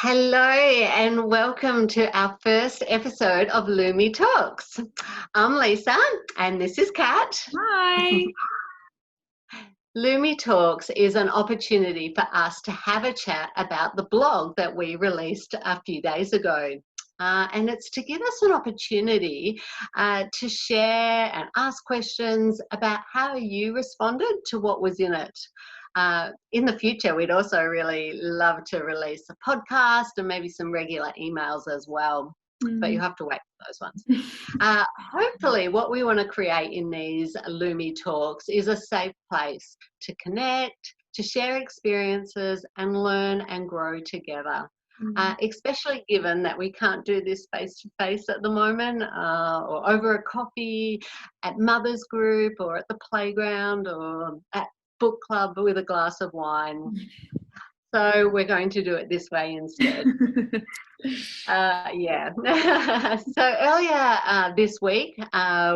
Hello and welcome to our first episode of Lumi Talks. I'm Lisa and this is Kat. Hi. Lumi Talks is an opportunity for us to have a chat about the blog that we released a few days ago. And it's to give us an opportunity to share and ask questions about how you responded to what was in it. In the future, we'd also really love to release a podcast and maybe some regular emails as well. But you have to wait for those ones. Hopefully, what we want to create in these Lumi Talks is a safe place to connect, to share experiences and learn and grow together. Especially given that we can't do this face-to-face at the moment, or over a coffee, at mother's group or at the playground or at book club with a glass of wine. So we're going to do it this way instead. So earlier this week,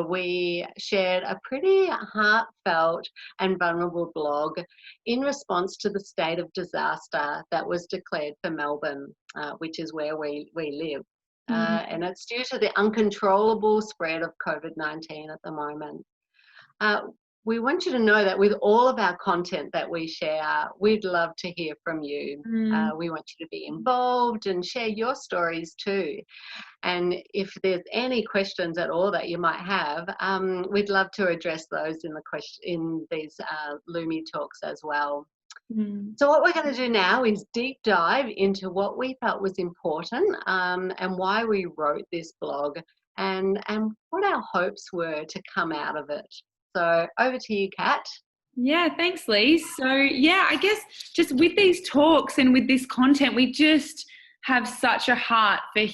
we shared a pretty heartfelt and vulnerable blog in response to the state of disaster that was declared for Melbourne, which is where we live. And it's due to the uncontrollable spread of COVID-19 at the moment. We want you to know that with all of our content that we share, we'd love to hear from you. We want you to be involved and share your stories too. And if there's any questions at all that you might have, we'd love to address those in these Lumi Talks as well. So what we're going to do now is deep dive into what we felt was important and why we wrote this blog and what our hopes were to come out of it. So over to you, Kat. Yeah, thanks, Lee. So I guess just with these talks and with this content, we just have such a heart for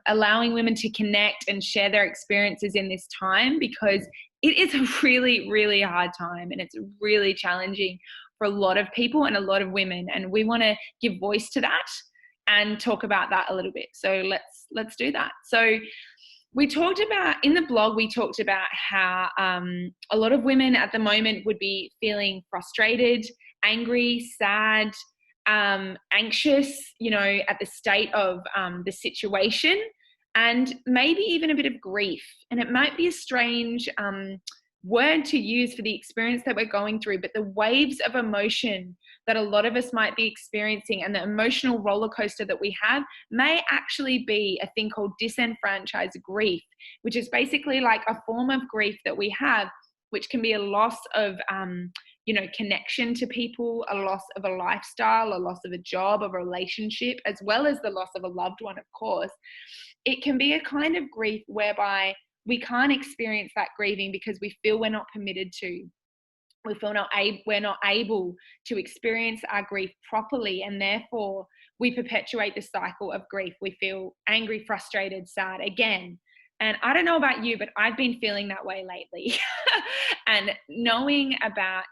allowing women to connect and share their experiences in this time, because it is a really, really hard time and it's really challenging for a lot of people and a lot of women. And we want to give voice to that and talk about that a little bit. So let's do that. So we talked about, in the blog, we talked about how a lot of women at the moment would be feeling frustrated, angry, sad, anxious, at the state of the situation, and maybe even a bit of grief. And it might be a strange word to use for the experience that we're going through, but the waves of emotion that a lot of us might be experiencing and the emotional roller coaster that we have may actually be a thing called disenfranchised grief, which is basically like a form of grief that we have, which can be a loss of connection to people, a loss of a lifestyle, a loss of a job, a relationship, as well as the loss of a loved one, of course. It can be a kind of grief whereby we can't experience that grieving because we feel we're not permitted to. We feel we're not able to experience our grief properly, and therefore we perpetuate the cycle of grief. We feel angry, frustrated, sad again. And I don't know about you, but I've been feeling that way lately. And knowing about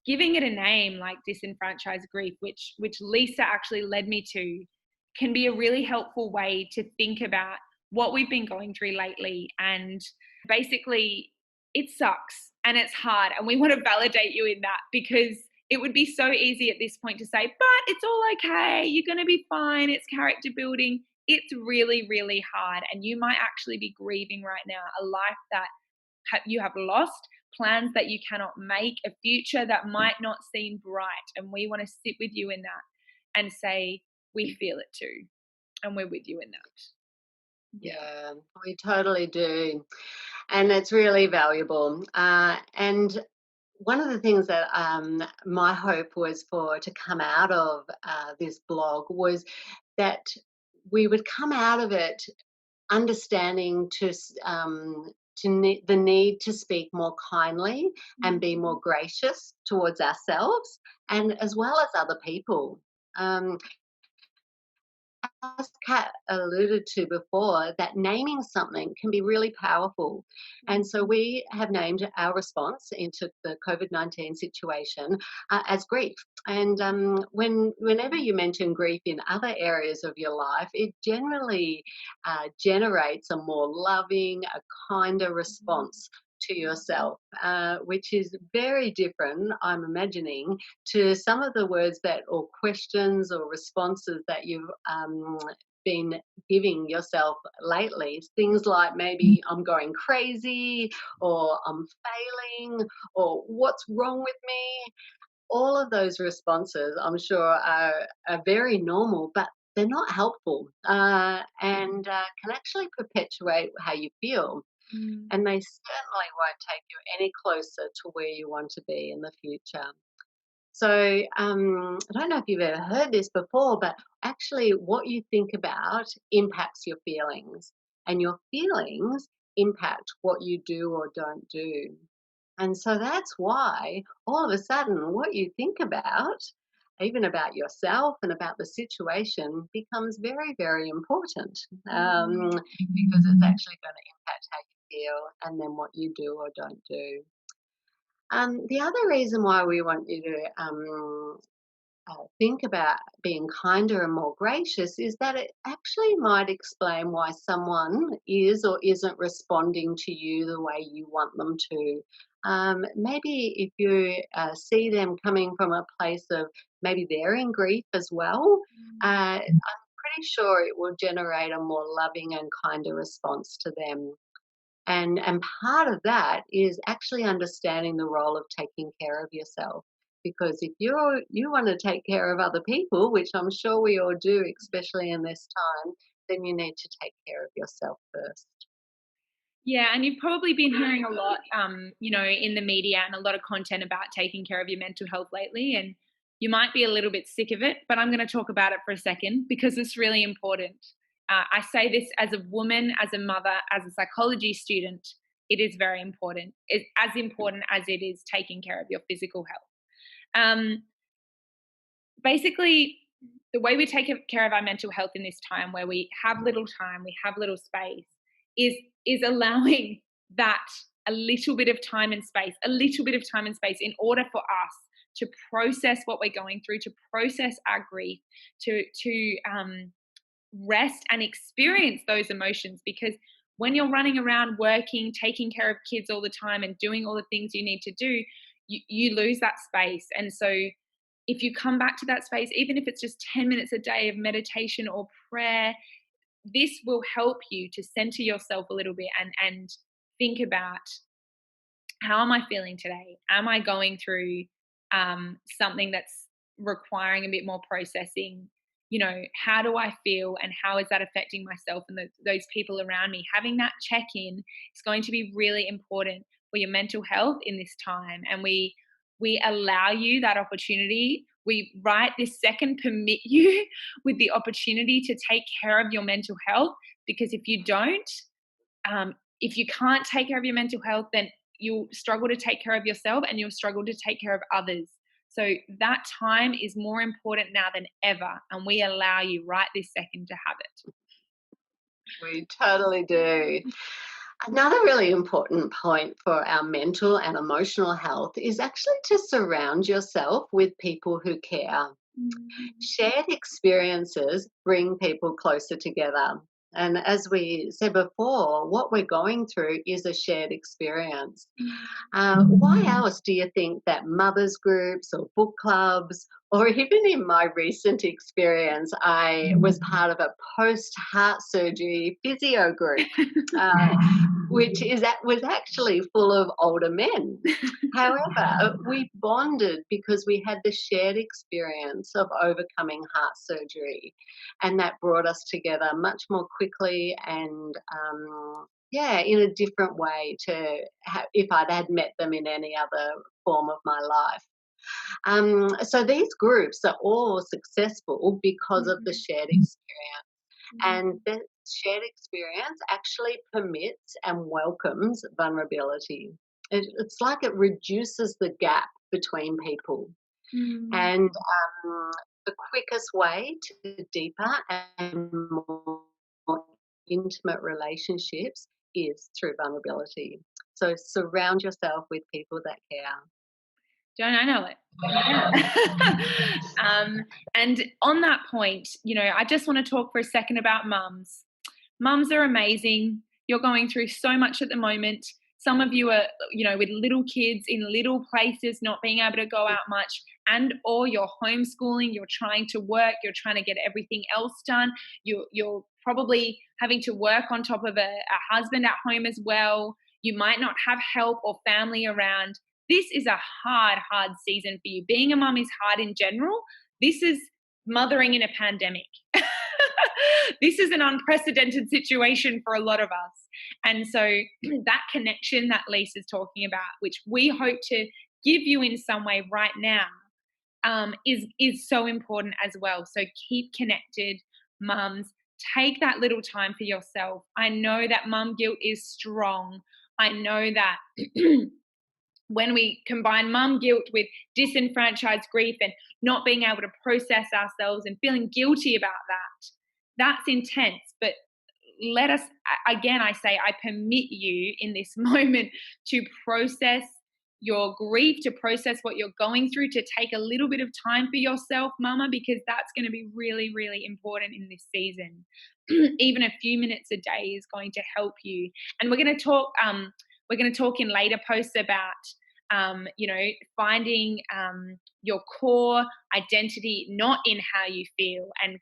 giving it a name like disenfranchised grief, which Lisa actually led me to, can be a really helpful way to think about what we've been going through lately. And basically, it sucks and it's hard, and we want to validate you in that, because it would be so easy at this point to say, but it's all okay, you're going to be fine, it's character building. It's really, really hard, and you might actually be grieving right now a life that you have lost, plans that you cannot make, a future that might not seem bright. And we want to sit with you in that and say, we feel it too, and we're with you in that. Yeah, we totally do. And it's really valuable. And one of the things that my hope was to come out of this blog was that we would come out of it understanding the need to speak more kindly and be more gracious towards ourselves and as well as other people. As Kat alluded to before, that naming something can be really powerful. And so we have named our response into the COVID-19 situation as grief. And whenever you mention grief in other areas of your life, it generally generates a more loving, a kinder response to yourself, which is very different, I'm imagining, to some of the words that, or questions or responses that you've been giving yourself lately. Things like maybe I'm going crazy, or I'm failing, or what's wrong with me. All of those responses, I'm sure, are very normal, but they're not helpful, and can actually perpetuate how you feel. Mm. And they certainly won't take you any closer to where you want to be in the future. So I don't know if you've ever heard this before, but actually what you think about impacts your feelings, and your feelings impact what you do or don't do. And so that's why all of a sudden what you think about, even about yourself and about the situation, becomes very, very important, because it's actually going to impact how you feel and then what you do or don't do. The other reason why we want you to think about being kinder and more gracious is that it actually might explain why someone is or isn't responding to you the way you want them to. Maybe if you see them coming from a place of maybe they're in grief as well, I'm pretty sure it will generate a more loving and kinder response to them. And part of that is actually understanding the role of taking care of yourself. Because if you want to take care of other people, which I'm sure we all do, especially in this time, then you need to take care of yourself first. Yeah, and you've probably been hearing a lot, in the media and a lot of content about taking care of your mental health lately, and you might be a little bit sick of it, but I'm going to talk about it for a second because it's really important. I say this as a woman, as a mother, as a psychology student. It is very important. It's as important as it is taking care of your physical health. Basically, the way we take care of our mental health in this time where we have little time, we have little space, is allowing that a little bit of time and space, in order for us to process what we're going through, to process our grief, to rest and experience those emotions. Because when you're running around working, taking care of kids all the time and doing all the things you need to do, you lose that space. And so if you come back to that space, even if it's just 10 minutes a day of meditation or prayer, this will help you to center yourself a little bit and think about, how am I feeling today? Am I going through something that's requiring a bit more processing? How do I feel, and how is that affecting myself and those people around me? Having that check-in is going to be really important for your mental health in this time. And we allow you that opportunity. We right this second permit you with the opportunity to take care of your mental health, because if you don't, if you can't take care of your mental health, then you'll struggle to take care of yourself and you'll struggle to take care of others. So that time is more important now than ever, and we allow you right this second to have it. We totally do. Another really important point for our mental and emotional health is actually to surround yourself with people who care. Shared experiences bring people closer together. And as we said before, what we're going through is a shared experience. Why else do you think that mothers groups or book clubs, or even in my recent experience, I was part of a post-heart surgery physio group, was actually full of older men. However, we bonded because we had the shared experience of overcoming heart surgery, and that brought us together much more quickly and in a different way to if I'd had met them in any other form of my life. So these groups are all successful because of the shared experience. And the shared experience actually permits and welcomes vulnerability. It's like it reduces the gap between people. And the quickest way to deeper and more intimate relationships is through vulnerability. So surround yourself with people that care. Don't I know it? And on that point, I just want to talk for a second about mums. Mums are amazing. You're going through so much at the moment. Some of you are, with little kids in little places, not being able to go out much, and or you're homeschooling, you're trying to work, you're trying to get everything else done. You're probably having to work on top of a husband at home as well. You might not have help or family around. This is a hard season for you. Being a mum is hard in general. This is mothering in a pandemic. This is an unprecedented situation for a lot of us. And so that connection that Lisa's talking about, which we hope to give you in some way right now, is so important as well. So keep connected, mums. Take that little time for yourself. I know that mum guilt is strong. I know that when we combine mum guilt with disenfranchised grief and not being able to process ourselves and feeling guilty about that, that's intense. But let us, again, I say, I permit you in this moment to process your grief, to process what you're going through, to take a little bit of time for yourself, mama, because that's going to be really, really important in this season. Even a few minutes a day is going to help you. And we're going to talk in later posts about finding your core identity, not in how you feel, and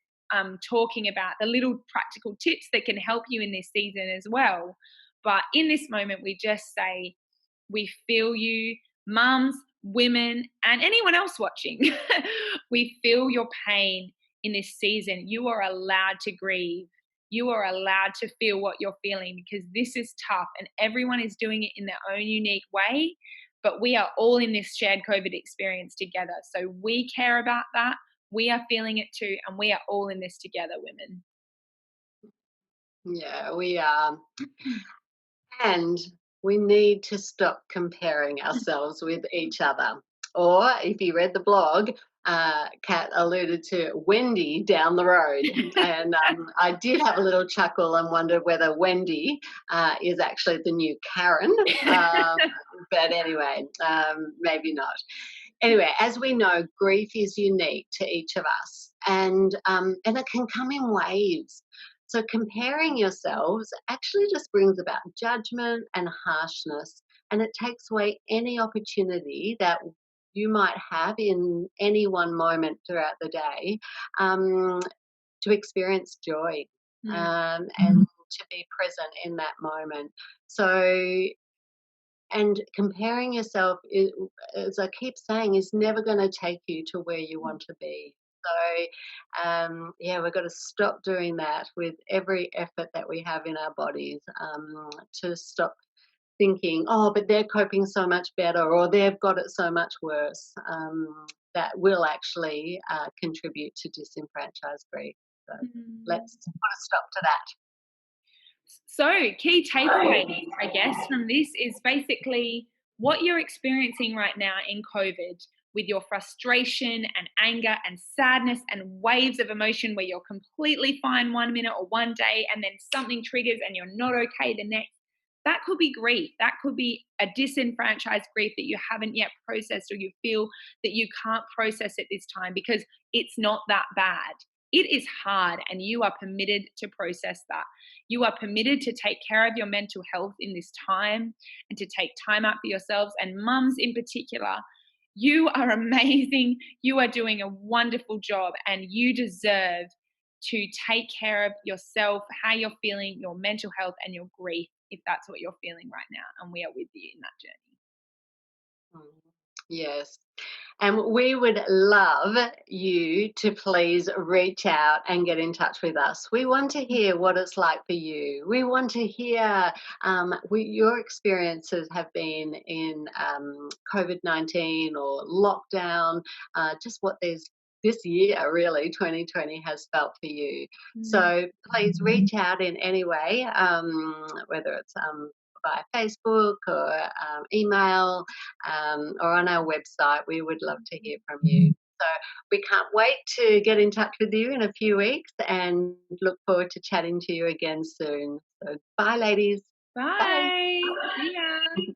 talking about the little practical tips that can help you in this season as well. But in this moment, we just say, we feel you, mums, women, and anyone else watching. We feel your pain in this season. You are allowed to grieve. You are allowed to feel what you're feeling, because this is tough and everyone is doing it in their own unique way. But we are all in this shared COVID experience together. So we care about that. We are feeling it too. And we are all in this together, women. Yeah, we are. And we need to stop comparing ourselves with each other. Or if you read the blog, Kat alluded to Wendy down the road. And I did have a little chuckle and wondered whether Wendy is actually the new Karen. But anyway, maybe not. Anyway, as we know, grief is unique to each of us, and it can come in waves. So comparing yourselves actually just brings about judgment and harshness, and it takes away any opportunity that you might have in any one moment throughout the day to experience joy and to be present in that moment. So, and comparing yourself, as I keep saying, is never going to take you to where you want to be. So, we've got to stop doing that with every effort that we have in our bodies, to stop thinking, oh, but they're coping so much better, or they've got it so much worse. That will actually contribute to disenfranchised grief. So let's put a stop to that. So key takeaways, I guess, from this is basically what you're experiencing right now in COVID, with your frustration and anger and sadness and waves of emotion where you're completely fine 1 minute or one day and then something triggers and you're not okay the next. That could be grief. That could be a disenfranchised grief that you haven't yet processed, or you feel that you can't process at this time because it's not that bad. It is hard, and you are permitted to process that. You are permitted to take care of your mental health in this time and to take time out for yourselves, and mums in particular. You are amazing. You are doing a wonderful job, and you deserve to take care of yourself, how you're feeling, your mental health, and your grief, if that's what you're feeling right now. And we are with you in that journey. Yes. And we would love you to please reach out and get in touch with us. We want to hear what it's like for you. We want to hear your experiences have been in COVID-19 or lockdown, just what this year, really, 2020 has felt for you. So please reach out in any way, whether it's via Facebook or email or on our website. We would love to hear from you. So we can't wait to get in touch with you in a few weeks and look forward to chatting to you again soon. So bye, ladies. Bye. See ya.